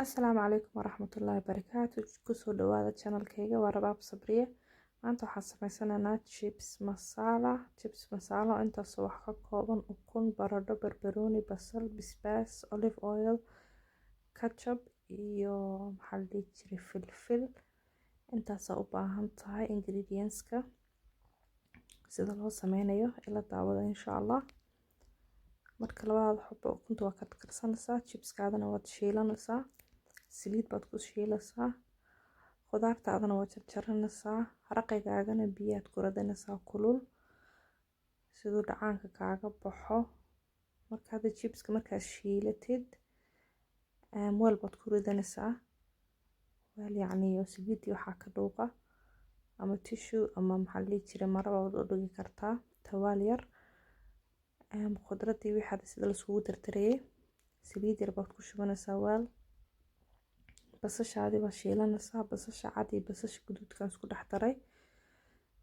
Asalaamu calaykum waraxmatullaahi wabarakaatu. Kusoo dhawaada channelkayga waa Rabaab Sabriye. Maanta waxaan sameysanaynaa chips masala. Chips masala intaas wax ka kooban ukun, baradho, barbarooni, basal, basbaas, olive oil, ketchup iyo maxaa la dhihi jiray filfil. Intaas u baahan tahay ingredientska sida loo sameynayo ila daawada insha Allah. Marka labaad xubbo ukunta waa ka karsanaysaa, chipskaadana waad shiilanaysaa. Saliid baad ku shiilaysaa, khudaartaadana waa jarjaranaysaa, raqaygaagana biyaad ku radanaysaa kulul sidoo dhacaanka kaaga baxo. Markaad chipska markaad shiilatid weel baad ku ridanaysaa, weel yacni saliidii waxaa ka dhuuqa ama tissue ama maxaa la dhihi jiray maro baad u dhigi kartaa tawaal yar. Khudradii wixii sida la isugu dardarayay saliid yar baad ku shubanaysaa weel. basashaadi waa shiilanaysaa, basasha cad iyo basasha guduudkan isku dhex daray.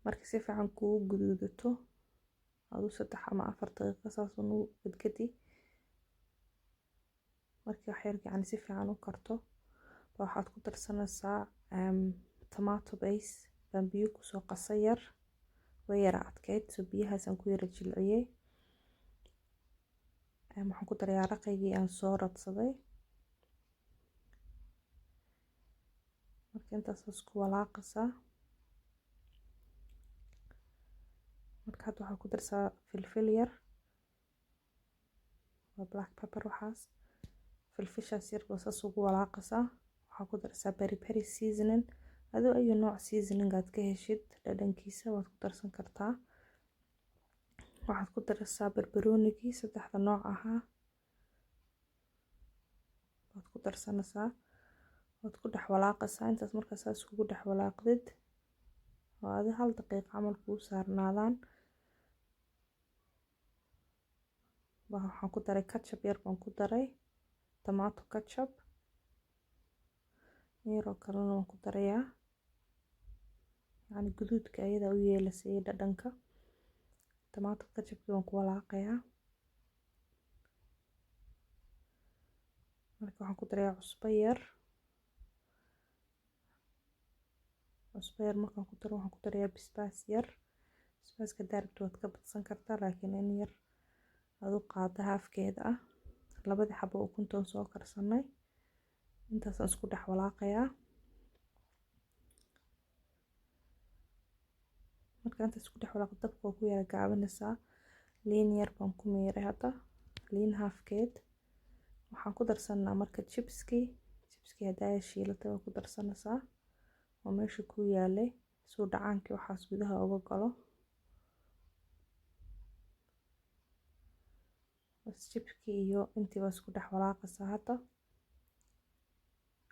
Markii si fiican kugu guduudato aduu 3 ama 4 daqiiqo saas u gadgadi. Markii wax yar yacni si fiican u karto waxaad ku darsanaysaa tomato paste baan biyo ku soo qasay yar way yara adkeyd so biyahaasaan ku yara jilciyay. Waxaan ku darayaa raqaygii aan soo radsaday. Marka intaas isku walaaqaysaa, markaad waxaa ku darsaa filfil yar waa black pepper waxaas. Filfishaas yar baa saas ugu walaaqaysaa. Waxaa ku darsaa peri peri seasoning adoo ayu nooc seasoning aad ka heshid dhadhankiisa waad ku darsan kartaa. Waxaad ku darsaa barbaroonigii 3 nooc ahaa waad ku darsanaysaa, waad ku dhex walaaqaysaa. Intaas markaa saas ugu dhex walaaqdid waa 1 daqiiqo camal kuu saarnaadaan. Waxaan ku daray ketchup yar baan ku daray, tomato ketchup yaroo kalena waan ku darayaa yacni guduudka ayada u yeelasay dhadhanka. Tomato ketchup waan ku walaaqayaa. Marka waxaan ku darayaa cusbo yar markaan ku daro waxaan ku darayaa basbaas yar. Basbaaska daarabta waad ka badsan kartaa laakiin in yar aduu qaado halfkeeda ah. Labadii xabbo ukuntoon soo karsanay intaasaan isku dhex walaaqayaa. Marka inta isku dhex walaaqdo dabka waa ku yara gaabanaysaa. Liin yar baan ku miiray hadda, liin halfkeed. Waxaan ku darsanaa marka chipskii haddaa shiilatay waa ku darsanaysaa oo meesha ku yaalay soo dhacaankii waxaas gudaha uga galo. Chipskii iyo intii waa isku dhex walaaqaysaa hadda.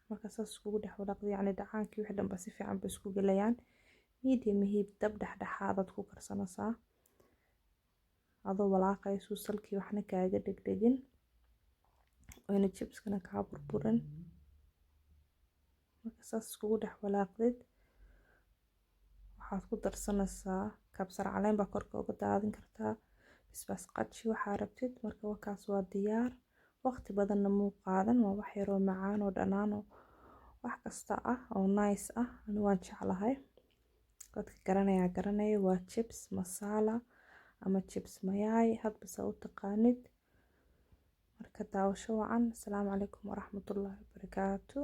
Marka saas iskugu dhex walaaqdo yacni dhacaankii wixii dhanba si fiican bay isku galayaan. Medium heat dab dhexdhexaad ku karsanaysaa adoo walaaqay salkii waxna kaaga dhegdhegin oo ina chipskana kaa burburin. Marka saas iskugu dhex walaaqdid waxaad ku darsanaysaa kabsar caleen baa korka uga daadin kartaa, basbaas qaji waxaa rabtid. Marka wakaas waa diyaar, waqti badanna muu qaadan, waa wax yaroo macaan oo dhanaan oo wax kasta ah oo nice ah. Anigu waan jeclahay, dadka garanaya waa chips masala ama chips mayai hadba saa u taqaanid. Marka daawasho wacan. Asalaamu calaykum waraxmatullaahi wabarakaatu.